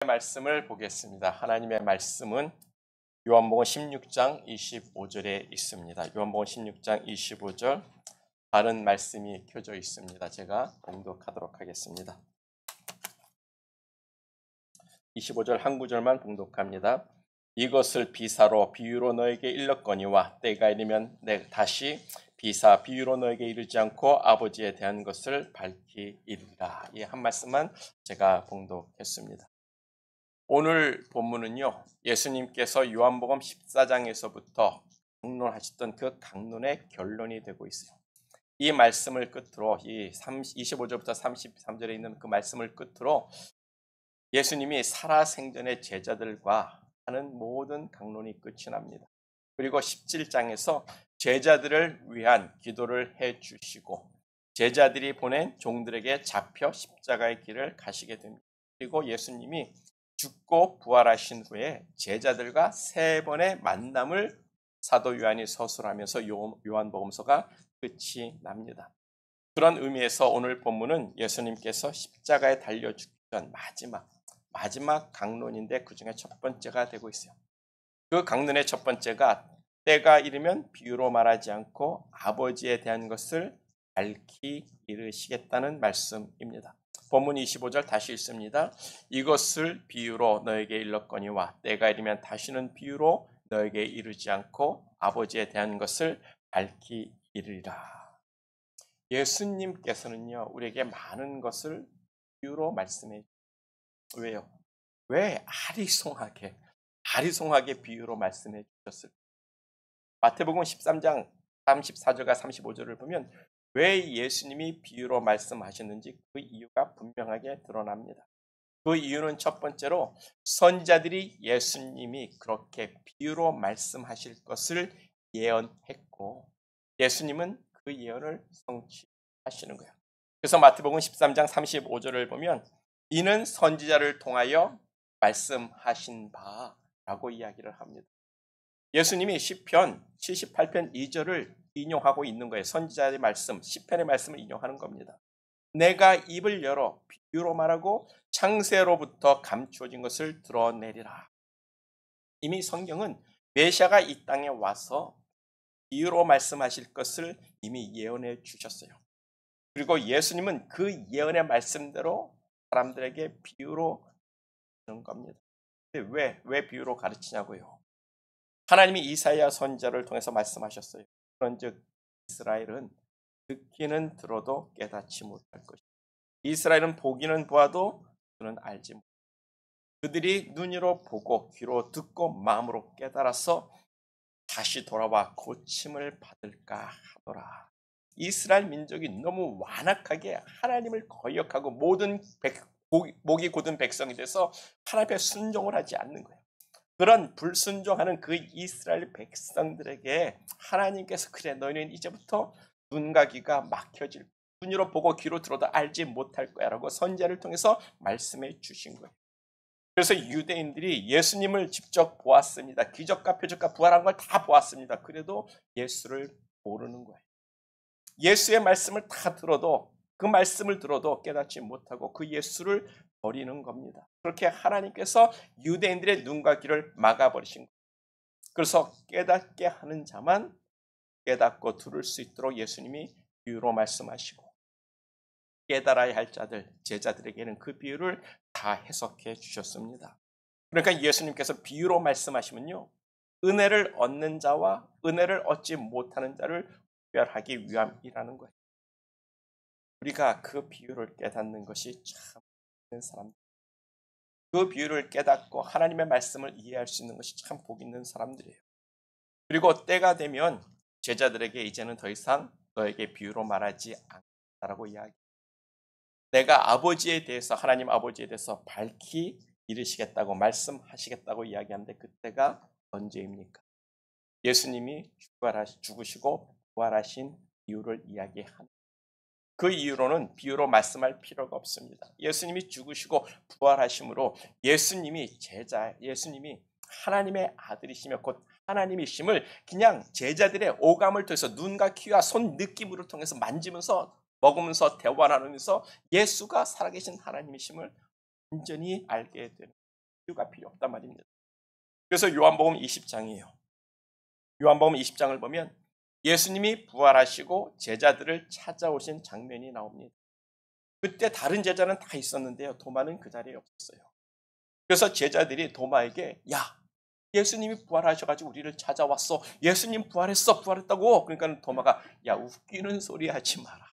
말씀을 보겠습니다. 하나님의 말씀은 요한복음 16장 25절에 있습니다. 요한복음 16장 25절 다른 말씀이 켜져 있습니다. 제가 봉독하도록 하겠습니다. 25절 한 구절만 봉독합니다. 이것을 비사로 비유로 너에게 일렀거니와 때가 이르면 내가 다시 비사 비유로 너에게 이르지 않고 아버지에 대한 것을 밝히 이르리라. 이 한 말씀만 제가 봉독했습니다. 오늘 본문은요, 예수님께서 요한복음 14장에서부터 강론하셨던 그 강론의 결론이 되고 있어요. 이 말씀을 끝으로 이 25절부터 33절에 있는 그 말씀을 끝으로 예수님이 살아생전의 제자들과 하는 모든 강론이 끝이 납니다. 그리고 17장에서 제자들을 위한 기도를 해 주시고 제자들이 보낸 종들에게 잡혀 십자가의 길을 가시게 됩니다. 그리고 예수님이 죽고 부활하신 후에 제자들과 세 번의 만남을 사도 요한이 서술하면서 요한복음서가 끝이 납니다. 그런 의미에서 오늘 본문은 예수님께서 십자가에 달려 죽기 전 마지막 강론인데 그 중에 첫 번째가 되고 있어요. 그 강론의 첫 번째가 때가 이르면 비유로 말하지 않고 아버지에 대한 것을 밝히 이르시겠다는 말씀입니다. 본문 25절 다시 읽습니다. 이것을 비유로 너에게 일렀거니와 때가 이르면 다시는 비유로 너에게 이르지 않고 아버지에 대한 것을 밝히 이르리라. 예수님께서는요, 우리에게 많은 것을 비유로 말씀해 주세요. 왜요? 왜 아리송하게 비유로 말씀해 주셨을까? 마태복음 13장 34절과 35절을 보면 왜 예수님이 비유로 말씀하셨는지 그 이유가 분명하게 드러납니다. 그 이유는 첫 번째로 선지자들이 예수님이 그렇게 비유로 말씀하실 것을 예언했고 예수님은 그 예언을 성취하시는 거예요. 그래서 마태복음 13장 35절을 보면 이는 선지자를 통하여 말씀하신 바라고 이야기를 합니다. 예수님이 시편 78편 2절을 인용하고 있는 거예요. 선지자의 말씀, 시편의 말씀을 인용하는 겁니다. 내가 입을 열어 비유로 말하고 창세로부터 감추어진 것을 드러내리라. 이미 성경은 메시아가 이 땅에 와서 비유로 말씀하실 것을 이미 예언해 주셨어요. 그리고 예수님은 그 예언의 말씀대로 사람들에게 비유로 하는 겁니다. 근데 왜 비유로 가르치냐고요? 하나님이 이사야 선지자를 통해서 말씀하셨어요. 그런즉 이스라엘은 듣기는 들어도 깨닫지 못할 것이다. 이스라엘은 보기는 보아도 그는 알지 못한다. 그들이 눈으로 보고 귀로 듣고 마음으로 깨달아서 다시 돌아와 고침을 받을까 하더라. 이스라엘 민족이 너무 완악하게 하나님을 거역하고 모든 목이 곧은 백성이 돼서 하나님 앞에 순종을 하지 않는 거예요. 그런 불순종하는 그 이스라엘 백성들에게 하나님께서 그래 너희는 이제부터 눈과 귀가 막혀질 거야. 눈으로 보고 귀로 들어도 알지 못할 거야 라고 선지자를 통해서 말씀해 주신 거예요. 그래서 유대인들이 예수님을 직접 보았습니다. 기적과 표적과 부활한 걸 다 보았습니다. 그래도 예수를 모르는 거예요. 예수의 말씀을 다 들어도 그 말씀을 들어도 깨닫지 못하고 그 예수를 버리는 겁니다. 그렇게 하나님께서 유대인들의 눈과 귀를 막아버리신 거예요. 그래서 깨닫게 하는 자만 깨닫고 들을 수 있도록 예수님이 비유로 말씀하시고 깨달아야 할 자들, 제자들에게는 그 비유를 다 해석해 주셨습니다. 그러니까 예수님께서 비유로 말씀하시면요, 은혜를 얻는 자와 은혜를 얻지 못하는 자를 구별하기 위함이라는 거예요. 우리가 그 비유를 깨닫는 것이 참 있는 사람들. 그 비유를 깨닫고 하나님의 말씀을 이해할 수 있는 것이 참 복 있는 사람들이에요. 그리고 때가 되면 제자들에게 이제는 더 이상 너에게 비유로 말하지 않겠다라고 이야기합니다. 내가 아버지에 대해서 하나님 아버지에 대해서 밝히 이르시겠다고 말씀하시겠다고 이야기하는데 그때가 언제입니까? 예수님이 죽으시고 부활하신 이유를 이야기합니다. 그 이유로는 비유로 말씀할 필요가 없습니다. 예수님이 죽으시고 부활하심으로 예수님이 하나님의 아들이시며 곧 하나님이심을 그냥 제자들의 오감을 통해서 눈과 귀와 손 느낌으로 통해서 만지면서 먹으면서 대화 나누면서 예수가 살아계신 하나님이심을 온전히 알게 되는 비유가 필요 없단 말입니다. 그래서 요한복음 20장이에요. 요한복음 20장을 보면 예수님이 부활하시고 제자들을 찾아오신 장면이 나옵니다. 그때 다른 제자는 다 있었는데요. 도마는 그 자리에 없었어요. 그래서 제자들이 도마에게 야, 예수님이 부활하셔가지고 우리를 찾아왔어. 예수님 부활했어. 부활했다고. 그러니까 도마가 야, 웃기는 소리 하지 마라.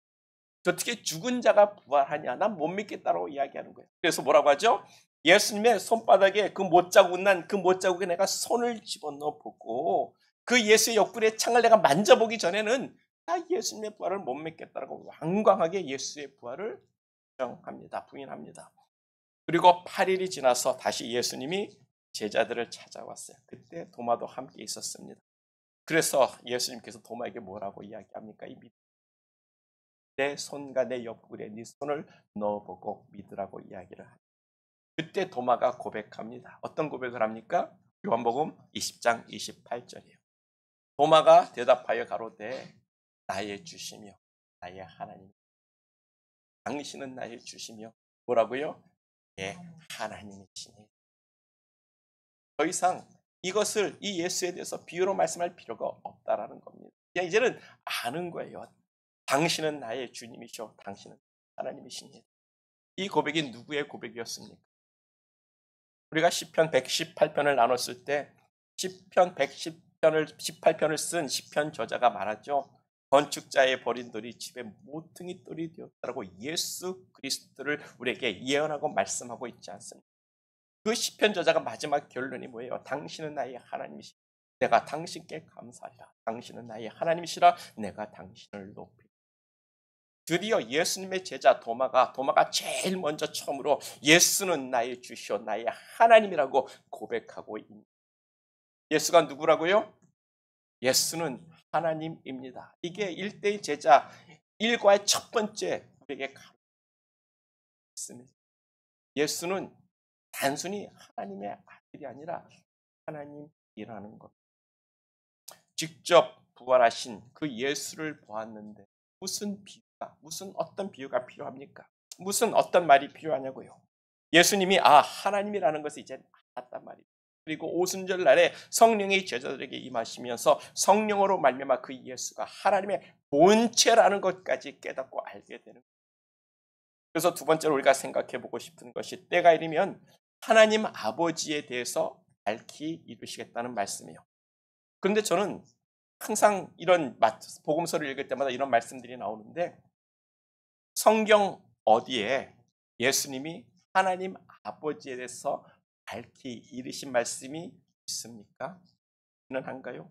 어떻게 죽은 자가 부활하냐? 난 못 믿겠다라고 이야기하는 거예요. 그래서 뭐라고 하죠? 예수님의 손바닥에 그 못자국 난 그 못자국에 내가 손을 집어넣어 보고 그 예수의 옆구리에 창을 내가 만져보기 전에는 나 예수님의 부활을 못 믿겠다라고 완강하게 예수의 부활을 부정합니다. 부인합니다. 그리고 8일이 지나서 다시 예수님이 제자들을 찾아왔어요. 그때 도마도 함께 있었습니다. 그래서 예수님께서 도마에게 뭐라고 이야기합니까? 내 손과 내 옆구리에 네 손을 넣어보고 믿으라고 이야기를 합니다. 그때 도마가 고백합니다. 어떤 고백을 합니까? 요한복음 20장 28절이에요. 도마가 대답하여 가로되 나의 주시며 나의 하나님, 당신은 나의 주시며 뭐라고요? 예, 하나님이시니. 더 이상 이것을 이 예수에 대해서 비유로 말씀할 필요가 없다라는 겁니다. 그냥 이제는 아는 거예요. 당신은 나의 주님이시오. 당신은 하나님이시니. 이 고백이 누구의 고백이었습니까? 우리가 시편 118편을 나눴을 때 시편 118편을 쓴 시편 저자가 말하죠. 건축자의 버린 돌이 집에 모퉁이 돌이 되었다라고 예수 그리스도를 우리에게 예언하고 말씀하고 있지 않습니까? 그 시편 저자가 마지막 결론이 뭐예요? 당신은 나의 하나님이시라. 내가 당신께 감사하리라. 당신은 나의 하나님이시라. 내가 당신을 높이리라. 드디어 예수님의 제자 도마가 제일 먼저 처음으로 예수는 나의 주시오 나의 하나님이라고 고백하고 있습니다. 예수가 누구라고요? 예수는 하나님입니다. 이게 1대1 제자 일과의 첫 번째 우리에게 가르쳤습니다. 예수는 단순히 하나님의 아들이 아니라 하나님이라는 것. 직접 부활하신 그 예수를 보았는데 무슨 어떤 비유가 필요합니까? 무슨 어떤 말이 필요하냐고요. 예수님이 하나님이라는 것을 이제 알았단 말이에요. 그리고 오순절 날에 성령이 제자들에게 임하시면서 성령으로 말미암아 그 예수가 하나님의 본체라는 것까지 깨닫고 알게 되는 거예요. 그래서 두 번째로 우리가 생각해 보고 싶은 것이 때가 이르면 하나님 아버지에 대해서 밝히 이루시겠다는 말씀이에요. 그런데 저는 항상 이런 복음서를 읽을 때마다 이런 말씀들이 나오는데 성경 어디에 예수님이 하나님 아버지에 대해서 밝히 이르신 말씀이 있습니까? 가능한가요?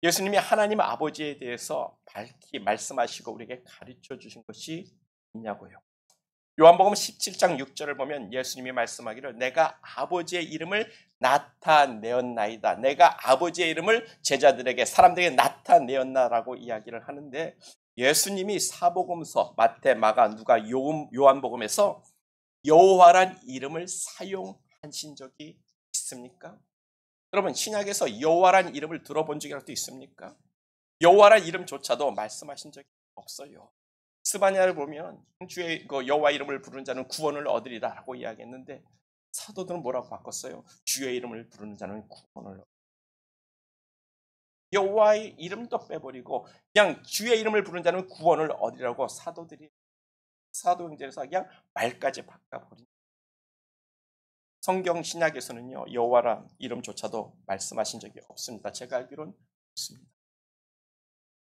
예수님이 하나님 아버지에 대해서 밝히 말씀하시고 우리에게 가르쳐 주신 것이 있냐고요. 요한복음 17장 6절을 보면 예수님이 말씀하기를 내가 아버지의 이름을 나타내었나이다. 내가 아버지의 이름을 제자들에게 사람들에게 나타내었나라고 이야기를 하는데 예수님이 사복음서 마태, 마가, 누가, 요한복음에서 여호와란 이름을 사용하신 적이 있습니까? 여러분 신약에서 여호와란 이름을 들어본 적이라도 있습니까? 여호와란 이름조차도 말씀하신 적이 없어요. 스바냐를 보면 주의 여호와 이름을 부르는 자는 구원을 얻으리라라고 이야기했는데 사도들은 뭐라고 바꿨어요? 주의 이름을 부르는 자는 구원을 여호와의 이름도 빼버리고 그냥 주의 이름을 부르는 자는 구원을 얻으리라고 사도들이 사도행전에서 그냥 말까지 바꿔버린 성경 신약에서는요 여호와란 이름조차도 말씀하신 적이 없습니다. 제가 알기로는 없습니다.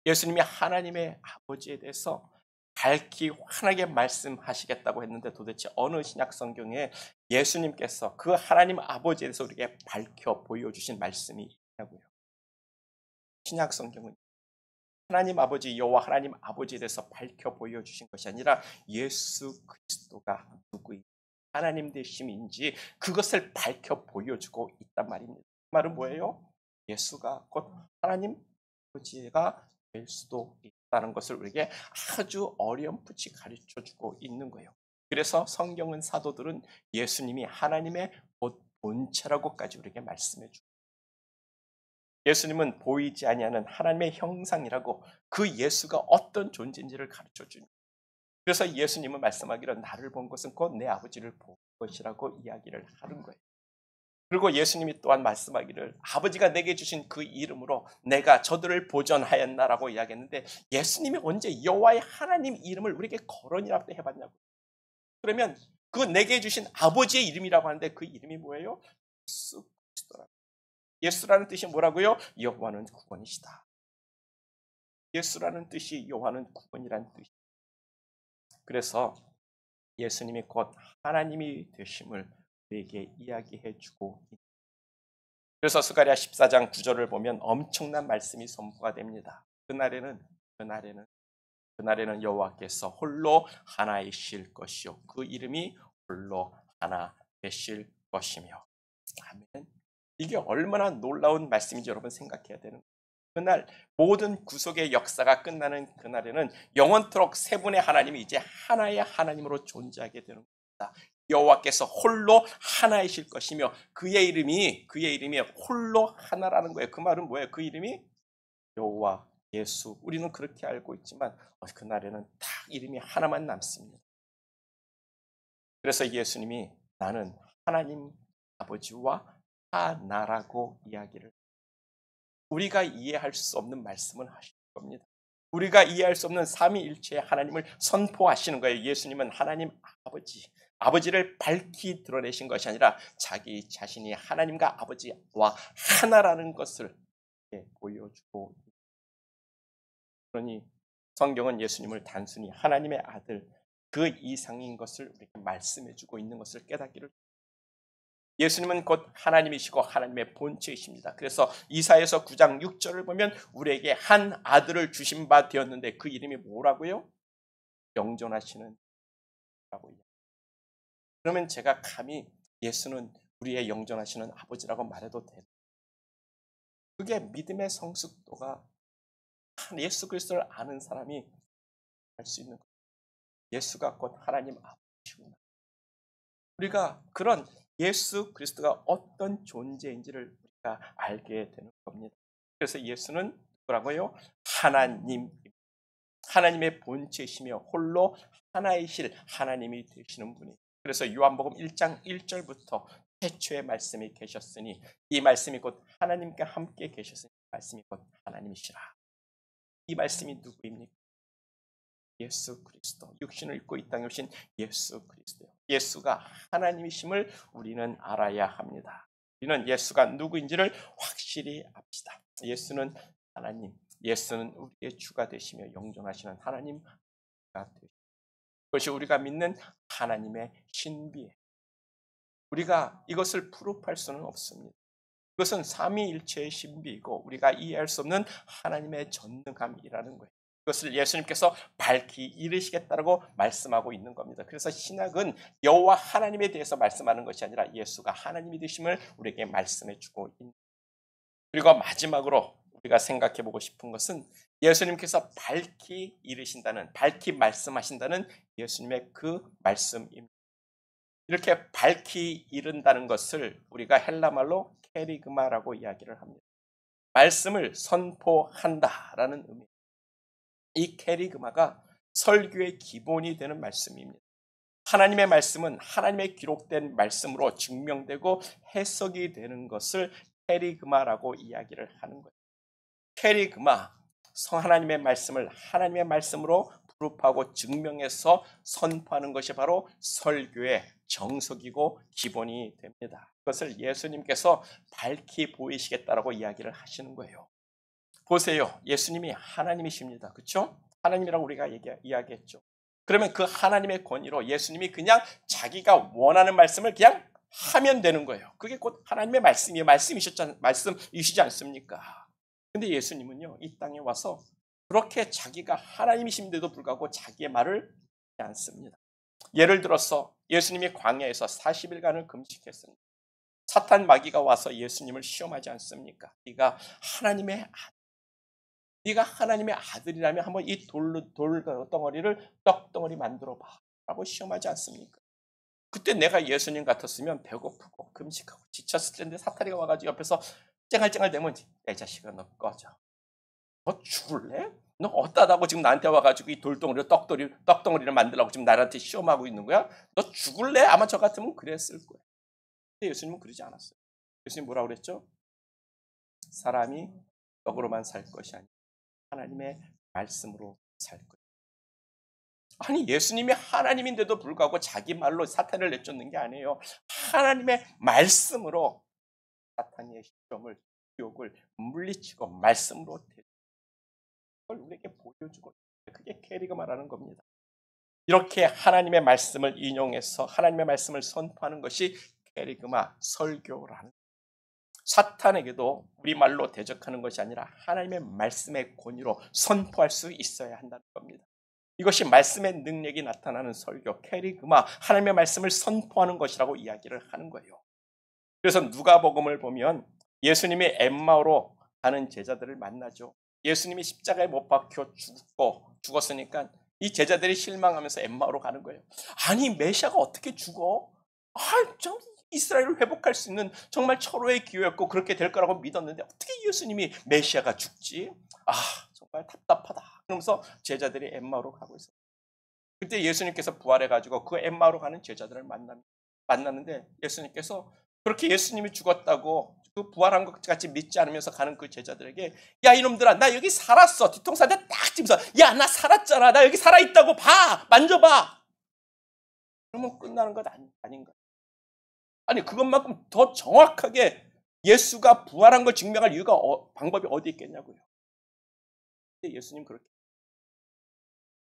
예수님이 하나님의 아버지에 대해서 밝히 환하게 말씀하시겠다고 했는데 도대체 어느 신약 성경에 예수님께서 그 하나님 아버지에 대해서 우리에게 밝혀 보여주신 말씀이 있냐고요. 신약 성경은 하나님 아버지 여호와 하나님 아버지에 대해서 밝혀 보여주신 것이 아니라 예수 그리스도가 누구인지 하나님 되심인지 그것을 밝혀 보여주고 있단 말입니다. 그 말은 뭐예요? 예수가 곧 하나님 아버지가 될 수도 있다는 것을 우리에게 아주 어렴풋이 가르쳐주고 있는 거예요. 그래서 성경은 사도들은 예수님이 하나님의 본체라고까지 우리에게 말씀해 주고 예수님은 보이지 아니하는 하나님의 형상이라고 그 예수가 어떤 존재인지를 가르쳐 줍니다. 그래서 예수님은 말씀하기를 나를 본 것은 곧 내 아버지를 본 것이라고 이야기를 하는 거예요. 그리고 예수님이 또한 말씀하기를 아버지가 내게 주신 그 이름으로 내가 저들을 보전하였나라고 이야기했는데 예수님이 언제 여호와의 하나님 이름을 우리에게 거론이라고 해봤냐고. 그러면 그 내게 주신 아버지의 이름이라고 하는데 그 이름이 뭐예요? 예수 그리스도라. 예수라는 뜻이 뭐라고요? 여호와는 구원이시다. 예수라는 뜻이 여호와는 구원이라는 뜻이다. 그래서 예수님이 곧 하나님이 되심을 우리에게 이야기해 주고 있습니다. 그래서 스가랴 14장 9절을 보면 엄청난 말씀이 선포가 됩니다. 그날에는 여호와께서 홀로 하나이실 것이요 그 이름이 홀로 하나 되실 것이며. 아멘. 이게 얼마나 놀라운 말씀인지 여러분 생각해야 되는 거예요. 그날 모든 구속의 역사가 끝나는 그날에는 영원토록 세 분의 하나님이 이제 하나의 하나님으로 존재하게 되는 겁니다. 여호와께서 홀로 하나이실 것이며 그의 이름이 홀로 하나라는 거예요. 그 말은 뭐예요? 그 이름이 여호와 예수. 우리는 그렇게 알고 있지만 그날에는 딱 이름이 하나만 남습니다. 그래서 예수님이 나는 하나님 아버지와 하나라고 이야기를, 우리가 이해할 수 없는 말씀은 하시는 겁니다. 우리가 이해할 수 없는 삼위일체의 하나님을 선포하시는 거예요. 예수님은 하나님 아버지를 밝히 드러내신 것이 아니라 자기 자신이 하나님과 아버지와 하나라는 것을 보여주고, 그러니 성경은 예수님을 단순히 하나님의 아들 그 이상인 것을 우리에게 말씀해주고 있는 것을 깨닫기를. 예수님은 곧 하나님이시고 하나님의 본체이십니다. 그래서 이사야서 9장 6절을 보면 우리에게 한 아들을 주신 바 되었는데 그 이름이 뭐라고요? 영존하시는 라고. 그러면 제가 감히 예수는 우리의 영존하시는 아버지라고 말해도 돼요? 그게 믿음의 성숙도가 예수 그리스도를 아는 사람이 할 수 있는 거예요. 예수가 곧 하나님 아버지구나. 우리가 그런 예수 그리스도가 어떤 존재인지를 우리가 알게 되는 겁니다. 그래서 예수는 뭐라고요? 하나님의 본체이시며 홀로 하나이실 하나님이 되시는 분이. 그래서 요한복음 1장 1절부터 태초에 말씀이 계셨으니 이 말씀이 곧 하나님과 함께 계셨으니 말씀이 곧 하나님이시라. 이 말씀이 누구입니까? 예수 그리스도. 육신을 입고 이 땅에 오신 예수 그리스도. 예수가 하나님이심을 우리는 알아야 합니다. 우리는 예수가 누구인지를 확실히 압시다. 예수는 하나님, 예수는 우리의 주가 되시며 영존하시는 하나님가 되시고, 그것이 우리가 믿는 하나님의 신비예요. 우리가 이것을 프루프할 수는 없습니다. 이것은 삼위일체의 신비이고 우리가 이해할 수 없는 하나님의 전능함이라는 거예요. 그것을 예수님께서 밝히 이르시겠다라고 말씀하고 있는 겁니다. 그래서 신약은 여호와 하나님에 대해서 말씀하는 것이 아니라 예수가 하나님이 되심을 우리에게 말씀해 주고 있는. 그리고 마지막으로 우리가 생각해 보고 싶은 것은 예수님께서 밝히 이르신다는, 밝히 말씀하신다는 예수님의 그 말씀입니다. 이렇게 밝히 이른다는 것을 우리가 헬라말로 케리그마라고 이야기를 합니다. 말씀을 선포한다라는 의미. 이 케리그마가 설교의 기본이 되는 말씀입니다. 하나님의 말씀은 하나님의 기록된 말씀으로 증명되고 해석이 되는 것을 케리그마라고 이야기를 하는 거예요. 케리그마, 하나님의 말씀을 하나님의 말씀으로 프루프하고 증명해서 선포하는 것이 바로 설교의 정석이고 기본이 됩니다. 그것을 예수님께서 밝히 보이시겠다라고 이야기를 하시는 거예요. 보세요. 예수님이 하나님이십니다. 그렇죠? 하나님이라고 우리가 이야기했죠. 그러면 그 하나님의 권위로 예수님이 그냥 자기가 원하는 말씀을 그냥 하면 되는 거예요. 그게 곧 하나님의 말씀이시지 않습니까? 근데 예수님은요, 이 땅에 와서 그렇게 자기가 하나님이신데도 불구하고 자기의 말을 하지 않습니다. 예를 들어서 예수님이 광야에서 40일간을 금식했습니다. 사탄 마귀가 와서 예수님을 시험하지 않습니까? 네가 하나님의 아들이라면 한번 이 돌덩어리를 떡덩어리 만들어 봐 라고 시험하지 않습니까? 그때 내가 예수님 같았으면 배고프고 금식하고 지쳤을 텐데 사탄이가 와가지고 옆에서 쨍알쨍알 대면 야, 이 자식아 너 꺼져. 너 죽을래? 너 어따다고 지금 나한테 와가지고 이 떡덩어리를 만들라고 지금 나한테 시험하고 있는 거야? 너 죽을래? 아마 저 같으면 그랬을 거예요. 근데 예수님은 그러지 않았어요. 예수님 뭐라고 그랬죠? 사람이 떡으로만 살 것이 아니라 하나님의 말씀으로 살 것. 아니 예수님이 하나님인데도 불구하고 자기 말로 사탄을 내쫓는 게 아니에요. 하나님의 말씀으로 사탄의 시험을 유혹을 물리치고 말씀으로 그걸 우리에게 보여주고 그게 캐리가 말하는 겁니다. 이렇게 하나님의 말씀을 인용해서 하나님의 말씀을 선포하는 것이 캐리그마 설교라는 사탄에게도 우리말로 대적하는 것이 아니라 하나님의 말씀의 권위로 선포할 수 있어야 한다는 겁니다. 이것이 말씀의 능력이 나타나는 설교, 캐리그마, 하나님의 말씀을 선포하는 것이라고 이야기를 하는 거예요. 그래서 누가복음을 보면 예수님이 엠마오로 가는 제자들을 만나죠. 예수님이 십자가에 못 박혀 죽었으니까 이 제자들이 실망하면서 엠마오로 가는 거예요. 아니 메시아가 어떻게 죽어? 참 이스라엘을 회복할 수 있는 정말 철호의 기회였고 그렇게 될 거라고 믿었는데 어떻게 예수님이 메시아가 죽지? 정말 답답하다. 그러면서 제자들이 엠마오로 가고 있어요. 그때 예수님께서 부활해가지고 그 엠마오로 가는 제자들을 만났는데 예수님께서 그렇게 예수님이 죽었다고 그 부활한 것 같이 믿지 않으면서 가는 그 제자들에게 야 이놈들아 나 여기 살았어. 뒤통수한테 딱 치면서 야 나 살았잖아. 나 여기 살아있다고 봐. 만져봐. 그러면 끝나는 것 아닌가? 아니 그것만큼 더 정확하게 예수가 부활한 걸 증명할 이유가 방법이 어디 있겠냐고요. 근데 예수님 그렇게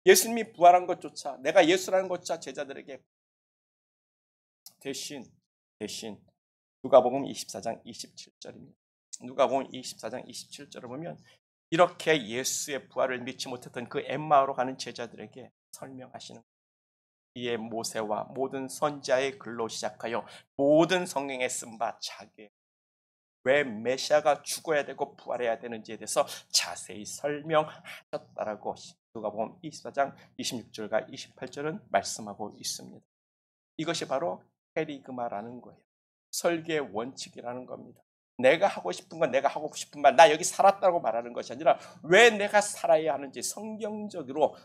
예수님이 부활한 것조차 내가 예수라는 것조차 제자들에게 대신 누가복음 24장 27절입니다. 누가복음 24장 27절을 보면 이렇게 예수의 부활을 믿지 못했던 그 엠마오로 가는 제자들에게 설명하시는 이에 모세와 모든 선지자의 글로 시작하여 모든 성경에 쓴 바 자기 왜 메시아가 죽어야 되고 부활해야 되는지에 대해서 자세히 설명하셨다라고 누가복음 24장 26절과 28절은 말씀하고 있습니다. 이것이 바로 캐리그마라는 거예요. 설계의 원칙이라는 겁니다. 내가 하고 싶은 건 내가 하고 싶은 말, 나 여기 살았다고 말하는 것이 아니라 왜 내가 살아야 하는지 성경적으로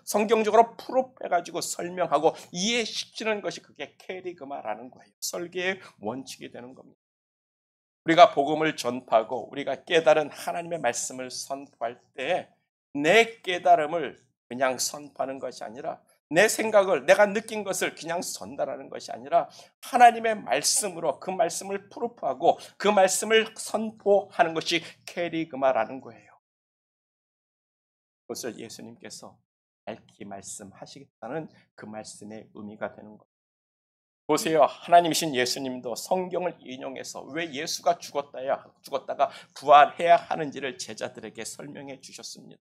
풀업해가지고 설명하고 이해시키는 것이 그게 캐리그마라는 거예요. 설계의 원칙이 되는 겁니다. 우리가 복음을 전파하고 우리가 깨달은 하나님의 말씀을 선포할 때 내 깨달음을 그냥 선포하는 것이 아니라 내 생각을 내가 느낀 것을 그냥 전달하는 것이 아니라 하나님의 말씀으로 그 말씀을 프루프하고 그 말씀을 선포하는 것이 캐리그마라는 거예요. 그것을 예수님께서 밝히 말씀하시겠다는 그 말씀의 의미가 되는 거예요. 보세요. 하나님이신 예수님도 성경을 인용해서 왜 예수가 죽었다가 부활해야 하는지를 제자들에게 설명해 주셨습니다.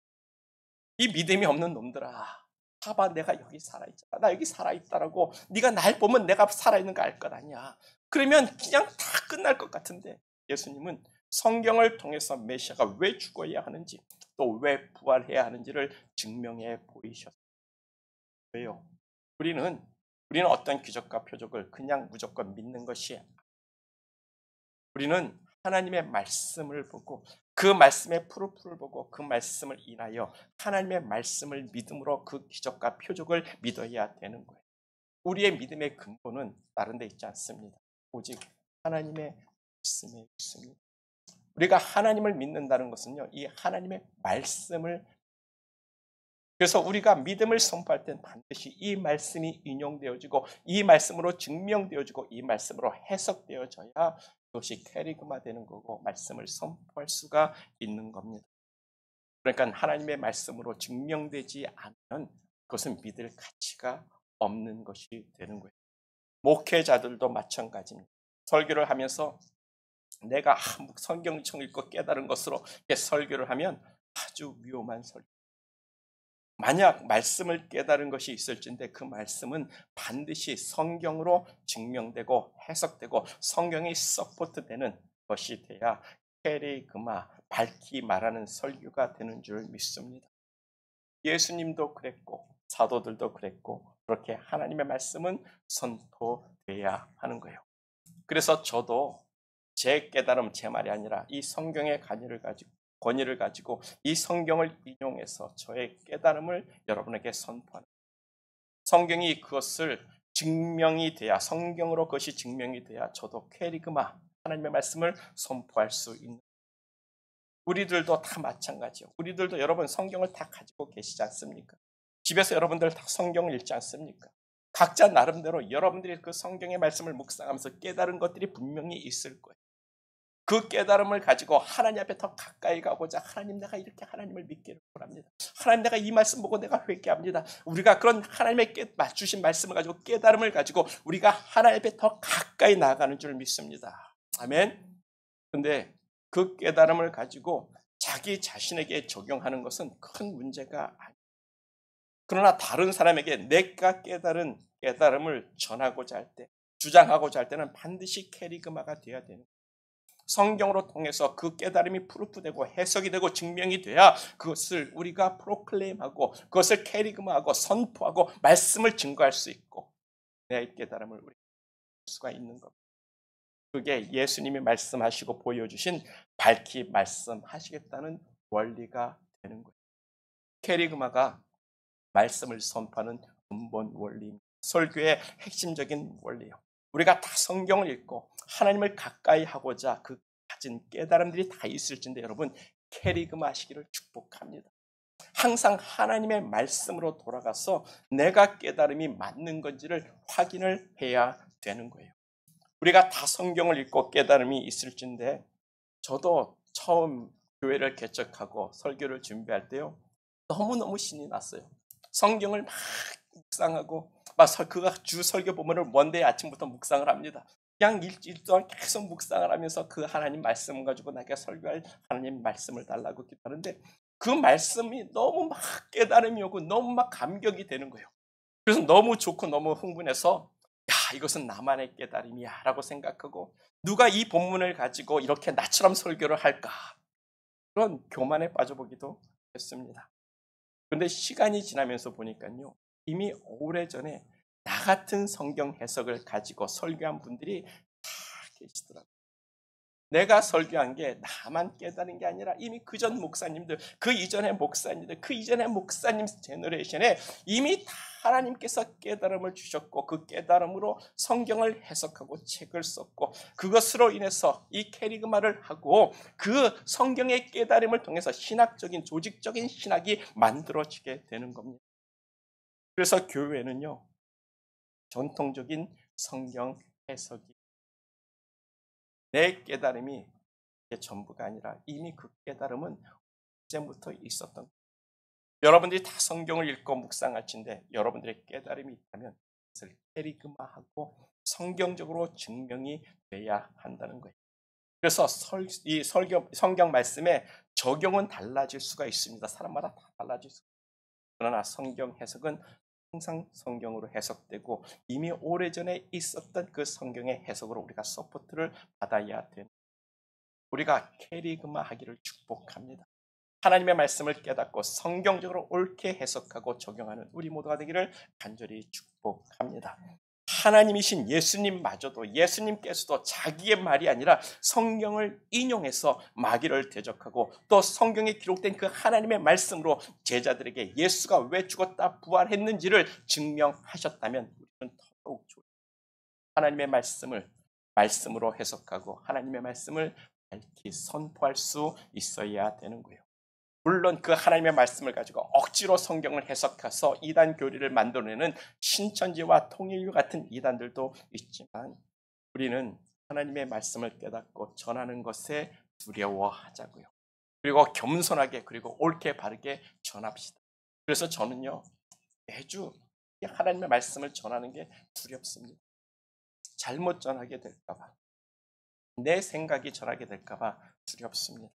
이 믿음이 없는 놈들아, 봐봐 내가 여기 살아있잖아. 나 여기 살아있다라고 네가 날 보면 내가 살아있는 거 알 것 아니야. 그러면 그냥 다 끝날 것 같은데 예수님은 성경을 통해서 메시아가 왜 죽어야 하는지 또 왜 부활해야 하는지를 증명해 보이셨어요. 왜요? 우리는 어떤 기적과 표적을 그냥 무조건 믿는 것이 우리는 하나님의 말씀을 보고 그 말씀의 프루프를 보고 그 말씀을 인하여 하나님의 말씀을 믿음으로 그 기적과 표적을 믿어야 되는 거예요. 우리의 믿음의 근본은 다른 데 있지 않습니다. 오직 하나님의 말씀에 있습니다. 우리가 하나님을 믿는다는 것은요, 이 하나님의 말씀을 그래서 우리가 믿음을 선포할 때는 반드시 이 말씀이 인용되어지고 이 말씀으로 증명되어지고 이 말씀으로 해석되어져야 그것이 캐리그마 되는 거고 말씀을 선포할 수가 있는 겁니다. 그러니까 하나님의 말씀으로 증명되지 않으면 그것은 믿을 가치가 없는 것이 되는 거예요. 목회자들도 마찬가지입니다. 설교를 하면서 내가 성경청 읽고 깨달은 것으로 설교를 하면 아주 위험한 설교. 만약 말씀을 깨달은 것이 있을진데 그 말씀은 반드시 성경으로 증명되고 해석되고 성경이 서포트되는 것이 돼야 캐리그마 밝히 말하는 설교가 되는 줄 믿습니다. 예수님도 그랬고 사도들도 그랬고 그렇게 하나님의 말씀은 선포돼야 하는 거예요. 그래서 저도 제 깨달음 제 말이 아니라 이 성경의 권위를 가지고 이 성경을 인용해서 저의 깨달음을 여러분에게 선포하는 성경이 그것을 증명이 돼야 성경으로 그것이 증명이 돼야 저도 캐리그마 하나님의 말씀을 선포할 수 있는, 우리들도 다 마찬가지요. 우리들도 여러분 성경을 다 가지고 계시지 않습니까? 집에서 여러분들 다 성경을 읽지 않습니까? 각자 나름대로 여러분들이 그 성경의 말씀을 묵상하면서 깨달은 것들이 분명히 있을 거예요. 그 깨달음을 가지고 하나님 앞에 더 가까이 가고자, 하나님 내가 이렇게 하나님을 믿기를 원합니다. 하나님 내가 이 말씀 보고 내가 회개합니다. 우리가 그런 하나님의 주신 말씀을 가지고 깨달음을 가지고 우리가 하나님 앞에 더 가까이 나아가는 줄 믿습니다. 아멘. 근데 그 깨달음을 가지고 자기 자신에게 적용하는 것은 큰 문제가 아니에요. 그러나 다른 사람에게 내가 깨달은 깨달음을 전하고자 할 때, 주장하고자 할 때는 반드시 캐리그마가 되어야 되는 거예요. 성경으로 통해서 그 깨달음이 프루프되고 해석이 되고 증명이 돼야 그것을 우리가 프로클레임하고 그것을 캐리그마하고 선포하고 말씀을 증거할 수 있고 내 깨달음을 우리가 할 수가 있는 겁니다. 그게 예수님이 말씀하시고 보여주신 밝히 말씀하시겠다는 원리가 되는 거예요. 캐리그마가 말씀을 선포하는 근본 원리입니다. 설교의 핵심적인 원리예요. 우리가 다 성경을 읽고 하나님을 가까이 하고자 그 가진 깨달음들이 다 있을진데 여러분 캐리그마 하시기를 축복합니다. 항상 하나님의 말씀으로 돌아가서 내가 깨달음이 맞는 건지를 확인을 해야 되는 거예요. 우리가 다 성경을 읽고 깨달음이 있을진데 저도 처음 교회를 개척하고 설교를 준비할 때요 너무너무 신이 났어요. 성경을 막 묵상하고 그가 주 설교 본문을 먼데이 아침부터 묵상을 합니다. 그냥 일주일 동안 계속 묵상을 하면서 그 하나님 말씀을 가지고 내가 설교할 하나님 말씀을 달라고 기도하는데 그 말씀이 너무 막 깨달음이 오고 너무 막 감격이 되는 거예요. 그래서 너무 좋고 너무 흥분해서 야 이것은 나만의 깨달음이야 라고 생각하고 누가 이 본문을 가지고 이렇게 나처럼 설교를 할까 그런 교만에 빠져보기도 했습니다. 그런데 시간이 지나면서 보니까요 이미 오래전에 나 같은 성경 해석을 가지고 설교한 분들이 다 계시더라고요. 내가 설교한 게 나만 깨달은 게 아니라 이미 그전 목사님들, 그 이전의 목사님들, 그 이전의 목사님 제너레이션에 이미 다 하나님께서 깨달음을 주셨고 그 깨달음으로 성경을 해석하고 책을 썼고 그것으로 인해서 이 캐리그마를 하고 그 성경의 깨달음을 통해서 신학적인 조직적인 신학이 만들어지게 되는 겁니다. 그래서 교회는요 전통적인 성경 해석이 내 깨달음이 전부가 아니라 이미 그 깨달음은 이전부터 있었던 거예요. 여러분들이 다 성경을 읽고 묵상하신데 여러분들의 깨달음이 있다면 그것을 캐리그마하고 성경적으로 증명이 돼야 한다는 거예요. 그래서 이 성경 말씀의 적용은 달라질 수가 있습니다. 사람마다 다 달라질 수 있습니다. 그러나 성경 해석은 항상 성경으로 해석되고 이미 오래전에 있었던 그 성경의 해석으로 우리가 서포트를 받아야 되는 우리가 캐리그마 하기를 축복합니다. 하나님의 말씀을 깨닫고 성경적으로 옳게 해석하고 적용하는 우리 모두가 되기를 간절히 축복합니다. 하나님이신 예수님마저도 예수님께서도 자기의 말이 아니라 성경을 인용해서 마귀를 대적하고 또 성경에 기록된 그 하나님의 말씀으로 제자들에게 예수가 왜 죽었다 부활했는지를 증명하셨다면 우리는 더더욱 좋아요. 하나님의 말씀을 말씀으로 해석하고 하나님의 말씀을 밝히 선포할 수 있어야 되는 거예요. 물론 그 하나님의 말씀을 가지고 억지로 성경을 해석해서 이단 교리를 만들어내는 신천지와 통일교 같은 이단들도 있지만 우리는 하나님의 말씀을 깨닫고 전하는 것에 두려워하자고요. 그리고 겸손하게 그리고 옳게 바르게 전합시다. 그래서 저는요 매주 하나님의 말씀을 전하는 게 두렵습니다. 잘못 전하게 될까 봐. 내 생각이 전하게 될까 봐 두렵습니다.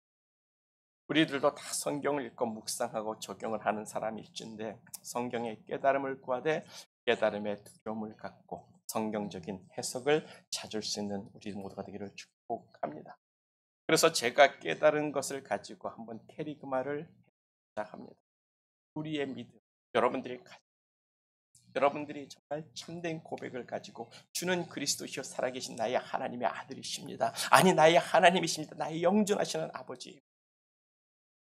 우리들도 다 성경을 읽고 묵상하고 적용을 하는 사람이 있는데 성경의 깨달음을 구하되 깨달음의 두려움을 갖고 성경적인 해석을 찾을 수 있는 우리 모두가 되기를 축복합니다. 그래서 제가 깨달은 것을 가지고 한번 캐리그마를 시작합니다. 우리의 믿음, 여러분들이 정말 참된 고백을 가지고 주는 그리스도시요 살아계신 나의 하나님의 아들이십니다. 아니 나의 하나님이십니다. 나의 영존하시는 아버지.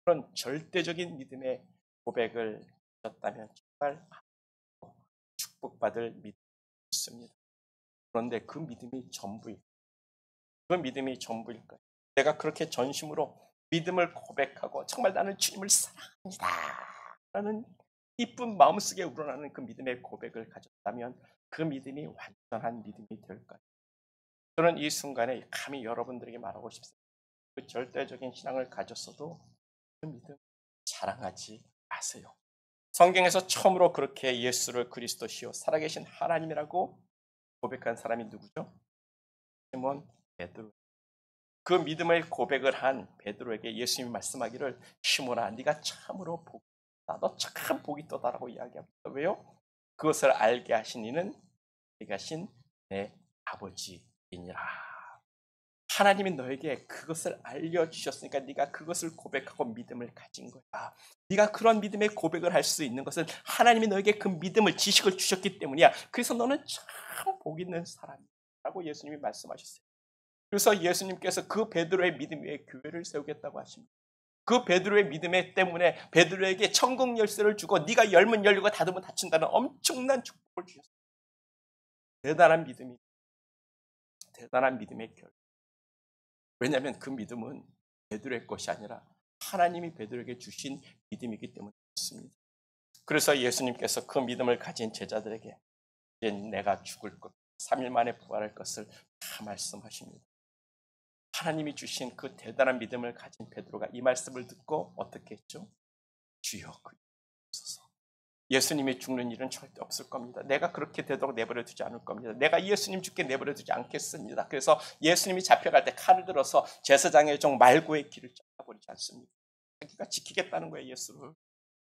그런 절대적인 믿음의 고백을 하셨다면 정말 축복받을 믿음이 있습니다. 그런데 그 믿음이 전부입니다. 그 믿음이 전부일 거예요. 내가 그렇게 전심으로 믿음을 고백하고 정말 나는 주님을 사랑합니다 라는 이쁜 마음속에 우러나는 그 믿음의 고백을 가졌다면 그 믿음이 완전한 믿음이 될 거예요. 저는 이 순간에 감히 여러분들에게 말하고 싶습니다. 그 절대적인 신앙을 가졌어도 그 믿음 자랑하지 마세요. 성경에서 처음으로 그렇게 예수를 그리스도시요 살아계신 하나님이라고 고백한 사람이 누구죠? 시몬 베드로. 그 믿음의 고백을 한 베드로에게 예수님이 말씀하기를 시몬아 네가 참으로 복이 있다. 너 참 복이 있다라고 이야기합니다. 왜요? 그것을 알게 하신 이는 네가 신 내 아버지이니라. 하나님이 너에게 그것을 알려주셨으니까 네가 그것을 고백하고 믿음을 가진 거야. 네가 그런 믿음의 고백을 할 수 있는 것은 하나님이 너에게 그 믿음을 지식을 주셨기 때문이야. 그래서 너는 참 복 있는 사람이라고 예수님이 말씀하셨어요. 그래서 예수님께서 그 베드로의 믿음 위에 교회를 세우겠다고 하십니다. 그 베드로의 믿음 때문에 베드로에게 천국 열쇠를 주고 네가 열면 열리고 닫으면 닫힌다는 엄청난 축복을 주셨어요. 대단한 믿음이 대단한 믿음의 결. 왜냐하면 그 믿음은 베드로의 것이 아니라 하나님이 베드로에게 주신 믿음이기 때문에 그렇습니다. 그래서 예수님께서 그 믿음을 가진 제자들에게 이제 내가 죽을 것, 3일 만에 부활할 것을 다 말씀하십니다. 하나님이 주신 그 대단한 믿음을 가진 베드로가 이 말씀을 듣고 어떻게 했죠? 주여 그리스도소서. 예수님이 죽는 일은 절대 없을 겁니다. 내가 그렇게 되도록 내버려 두지 않을 겁니다. 내가 예수님 죽게 내버려 두지 않겠습니다. 그래서 예수님이 잡혀갈 때 칼을 들어서 제사장의 종 말고의 길을 잘라버리지 않습니다. 자기가 지키겠다는 거예요, 예수를.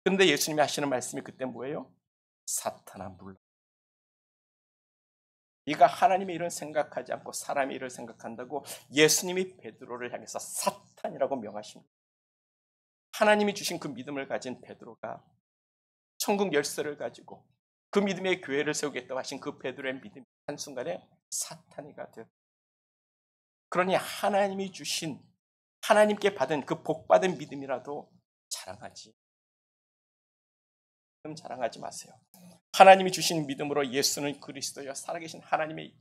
그런데 예수님이 하시는 말씀이 그때 뭐예요? 사탄아 물러라. 네가 하나님의 일을 생각하지 않고 사람의 일을 생각한다고 예수님이 베드로를 향해서 사탄이라고 명하십니다. 하나님이 주신 그 믿음을 가진 베드로가 천국 열쇠를 가지고 그 믿음의 교회를 세우겠다고 하신 그 베드로의 믿음이 한순간에 사탄이가 되었다. 그러니 하나님이 주신 하나님께 받은 그 복받은 믿음이라도 자랑하지 마세요. 하나님이 주신 믿음으로 예수는 그리스도여 살아계신 하나님의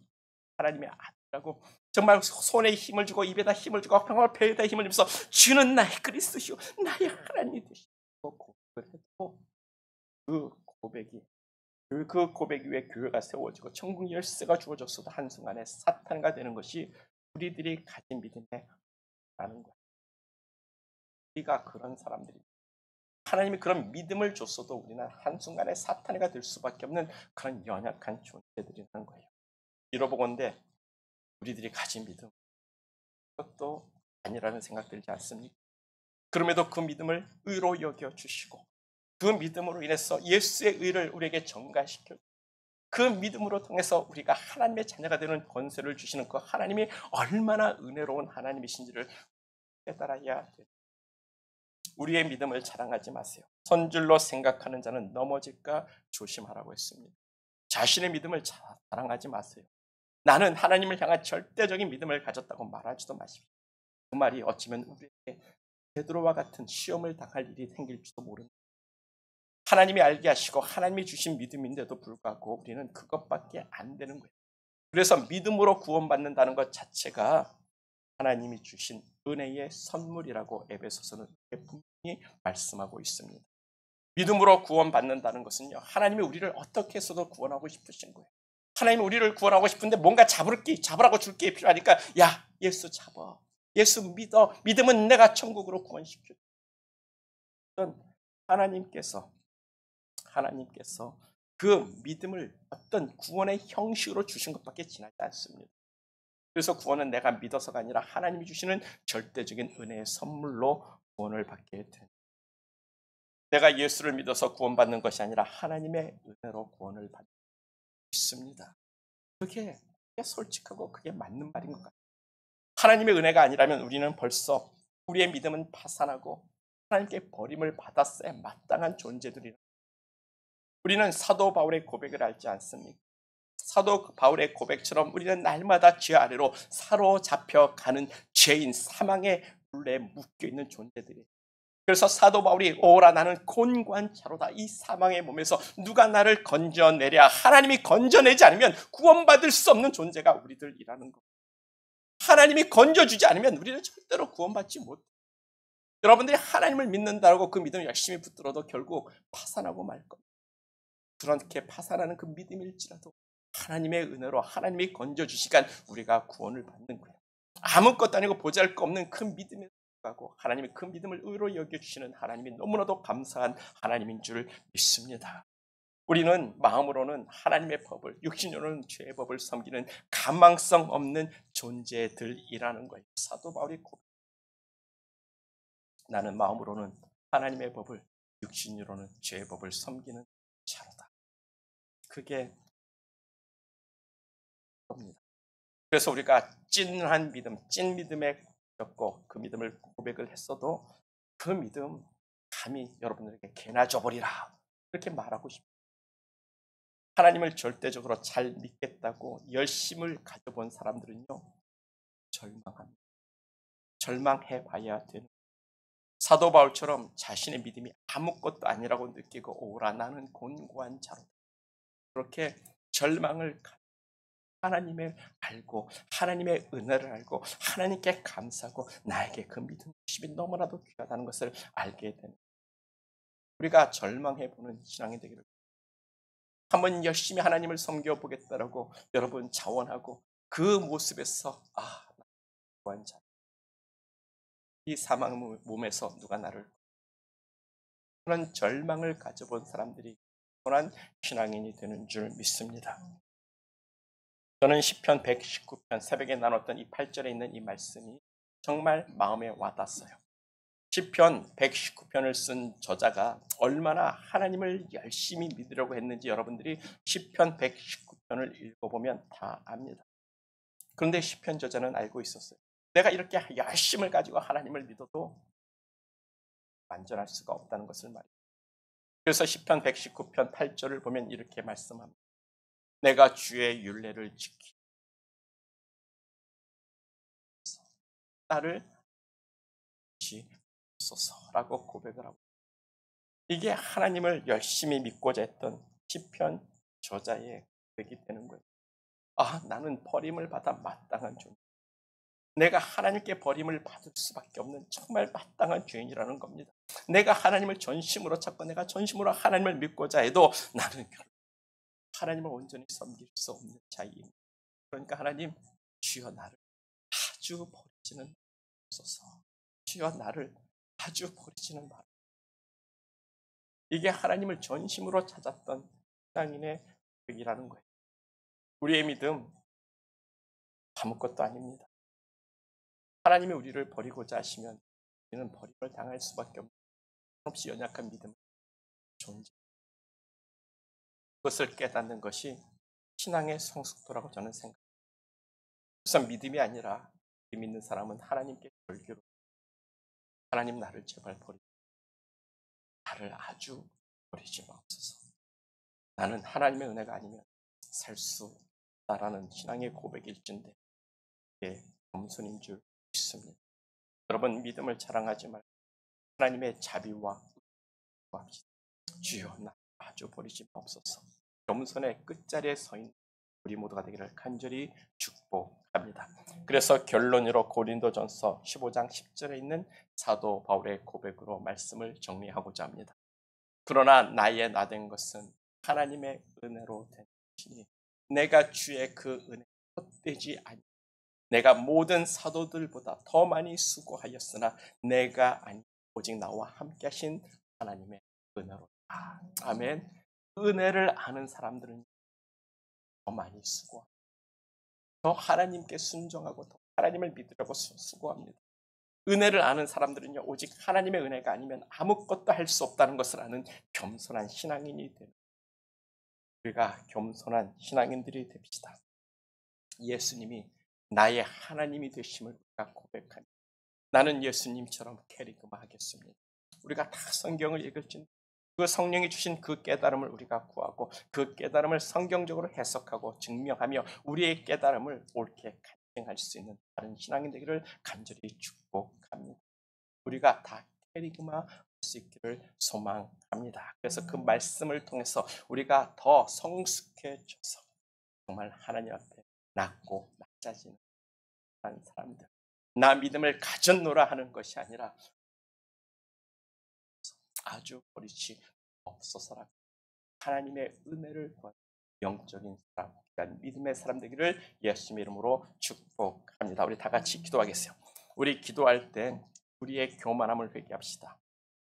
아들이라고 정말 손에 힘을 주고 입에다 힘을 주고 평화 배에다 힘을 주면서 주는 나의 그리스도시오 나의 하나님이 되시고 고백을 해도 그 고백 위에 교회가 세워지고 천국 열쇠가 주어졌어도 한순간에 사탄가 되는 것이 우리들이 가진 믿음에 라는 거예요. 우리가 그런 사람들입니다. 하나님이 그런 믿음을 줬어도 우리는 한순간에 사탄이가 될 수밖에 없는 그런 연약한 존재들이라는 거예요. 이러보건대 우리들이 가진 믿음 그것도 아니라는 생각 들지 않습니까? 그럼에도 그 믿음을 의로 여겨주시고 그 믿음으로 인해서 예수의 의를 우리에게 전가시켜 그 믿음으로 통해서 우리가 하나님의 자녀가 되는 권세를 주시는 그 하나님이 얼마나 은혜로운 하나님이신지를 깨달아야 돼요. 우리의 믿음을 자랑하지 마세요. 선줄로 생각하는 자는 넘어질까 조심하라고 했습니다. 자신의 믿음을 자랑하지 마세요. 나는 하나님을 향한 절대적인 믿음을 가졌다고 말하지도 마십시오. 그 말이 어쩌면 우리에게 베드로와 같은 시험을 당할 일이 생길지도 모릅니다. 하나님이 알게 하시고 하나님이 주신 믿음인데도 불구하고 우리는 그것밖에 안 되는 거예요. 그래서 믿음으로 구원받는다는 것 자체가 하나님이 주신 은혜의 선물이라고 에베소서는 분명히 말씀하고 있습니다. 믿음으로 구원받는다는 것은요, 하나님이 우리를 어떻게 해서도 구원하고 싶으신 거예요. 하나님이 우리를 구원하고 싶은데 뭔가 잡으라고 줄 게 필요하니까 야 예수 잡아. 예수 믿어. 믿으면 내가 천국으로 구원시켜. 하나님께서 그 믿음을 어떤 구원의 형식으로 주신 것밖에 지나지 않습니다. 그래서 구원은 내가 믿어서가 아니라 하나님이 주시는 절대적인 은혜의 선물로 구원을 받게 됩니다. 내가 예수를 믿어서 구원받는 것이 아니라 하나님의 은혜로 구원을 받고 있습니다. 그게 솔직하고 그게 맞는 말인 것 같아요. 하나님의 은혜가 아니라면 우리는 벌써 우리의 믿음은 파산하고 하나님께 버림을 받았어야 마땅한 존재들이라. 우리는 사도 바울의 고백을 알지 않습니까? 사도 바울의 고백처럼 우리는 날마다 죄 아래로 사로잡혀가는 죄인 사망의 굴레에 묶여있는 존재들이에요. 그래서 사도 바울이 오라 나는 곤고한 자로다. 이 사망의 몸에서 누가 나를 건져내랴. 하나님이 건져내지 않으면 구원받을 수 없는 존재가 우리들이라는 것. 하나님이 건져주지 않으면 우리는 절대로 구원받지 못해요. 여러분들이 하나님을 믿는다고 그 믿음을 열심히 붙들어도 결국 파산하고 말 겁니다. 그렇게 파산하는 그 믿음일지라도 하나님의 은혜로 하나님이 건져주시간 우리가 구원을 받는 거예요. 아무것도 아니고 보잘것없는 큰 믿음에 가고 하나님이 그 믿음을 의로 여겨주시는 하나님이 너무나도 감사한 하나님인 줄 믿습니다. 우리는 마음으로는 하나님의 법을, 육신으로는 죄의 법을 섬기는 가망성 없는 존재들이라는 거예요. 사도 바울이 나는 마음으로는 하나님의 법을, 육신으로는 죄의 법을 섬기는 자로다. 그게 겁니다. 그래서 우리가 찐한 믿음, 찐 믿음에 졌고 그 믿음을 고백을 했어도 그 믿음 감히 여러분들에게 개나 줘버리라 그렇게 말하고 싶어요. 하나님을 절대적으로 잘 믿겠다고 열심을 가져본 사람들은요 절망합니다. 절망해 봐야 되는 사도 바울처럼 자신의 믿음이 아무것도 아니라고 느끼고 오라 나는 곤고한 자로 그렇게 절망을 하나님을 알고 하나님의 은혜를 알고 하나님께 감사하고 나에게 그 믿음 주심이 너무나도 귀하다는 것을 알게 되는 우리가 절망해보는 신앙이 되기를 한번 열심히 하나님을 섬겨보겠다라고 여러분 자원하고 그 모습에서 구한 자. 이 사망 몸에서 누가 나를 그런 절망을 가져본 사람들이 선한 신앙인이 되는 줄 믿습니다. 저는 시편 119편 새벽에 나눴던 이 8절에 있는 이 말씀이 정말 마음에 와닿았어요. 시편 119편을 쓴 저자가 얼마나 하나님을 열심히 믿으려고 했는지 여러분들이 시편 119편을 읽어보면 다 압니다. 그런데 시편 저자는 알고 있었어요. 내가 이렇게 열심을 가지고 하나님을 믿어도 완전할 수가 없다는 것을 말해요. 그래서 시편 119편 8절을 보면 이렇게 말씀합니다. 내가 주의 율례를 지키 나를 지소서라고 고백을 하고 이게 하나님을 열심히 믿고자 했던 시편 저자의 고백이 되는 거예요. 나는 버림을 받아 마땅한 존재. 내가 하나님께 버림을 받을 수밖에 없는 정말 마땅한 죄인이라는 겁니다. 내가 하나님을 전심으로 찾고 내가 전심으로 하나님을 믿고자 해도 나는 하나님을 온전히 섬길 수 없는 자입니다. 그러니까 하나님 주여 나를 아주 버리지는 마소서. 주여 나를 아주 버리지는 마소서. 이게 하나님을 전심으로 찾았던 신앙인의 고백이라는 거예요. 우리의 믿음 아무것도 아닙니다. 하나님이 우리를 버리고자 하시면 우리는 버림을 당할 수밖에 없는 없이 연약한 믿음의 존재. 그것을 깨닫는 것이 신앙의 성숙도라고 저는 생각합니다. 우선 믿음이 아니라 믿는 사람은 하나님께 절규로 하나님 나를 제발 버리지 나를 아주 버리지 마옵소서. 나는 하나님의 은혜가 아니면 살 수 없다라는 신앙의 고백일진데 이게 겸손인 줄 믿습니다. 여러분 믿음을 자랑하지 말고 하나님의 자비와 구합시다. 주여 나 아주 버리지 마옵소서. 겸손의 끝자리에 서 있는 우리 모두가 되기를 간절히 축복합니다. 그래서 결론으로 고린도전서 15장 10절에 있는 사도 바울의 고백으로 말씀을 정리하고자 합니다. 그러나 나의 나된 것은 하나님의 은혜로 된 것이니 내가 주의 그 은혜에 헛되지 아니 내가 모든 사도들보다 더 많이 수고하였으나 내가 아니 오직 나와 함께 하신 하나님의 은혜로다. 아멘. 은혜를 아는 사람들은 더 많이 수고합니다. 더 하나님께 순종하고 더 하나님을 믿으려고 수고합니다. 은혜를 아는 사람들은요 오직 하나님의 은혜가 아니면 아무것도 할 수 없다는 것을 아는 겸손한 신앙인이 되는 우리가 겸손한 신앙인들이 됩시다. 예수님이 나의 하나님이 되심을 우리가 고백하니 나는 예수님처럼 캐리그마 하겠습니다. 우리가 다 성경을 읽을 때 그 성령이 주신 그 깨달음을 우리가 구하고 그 깨달음을 성경적으로 해석하고 증명하며 우리의 깨달음을 옳게 간증할 수 있는 다른 신앙인 되기를 간절히 축복합니다. 우리가 다 캐리그마 할 수 있기를 소망합니다. 그래서 그 말씀을 통해서 우리가 더 성숙해져서 정말 하나님 앞에 낮고 낮아지는 한 사람들, 나 믿음을 가졌노라 하는 것이 아니라 아주 버릇이 없어서라 하나님의 은혜를 구하는 영적인 사람, 그러니까 믿음의 사람 되기를 예수님의 이름으로 축복합니다. 우리 다 같이 기도하겠어요. 우리 기도할 때 우리의 교만함을 회개합시다.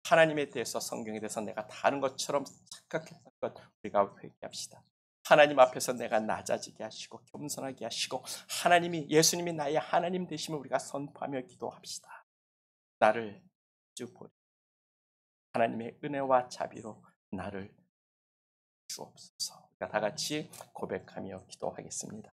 하나님에 대해서, 성경에 대해서 내가 다 아는 것처럼 착각했던 것 우리가 회개합시다. 하나님 앞에서 내가 낮아지게 하시고 겸손하게 하시고 하나님이, 예수님이 나의 하나님 되심을 우리가 선포하며 기도합시다. 나를 주보 하나님의 은혜와 자비로 나를 주옵소서. 우리가 다 같이 고백하며 기도하겠습니다.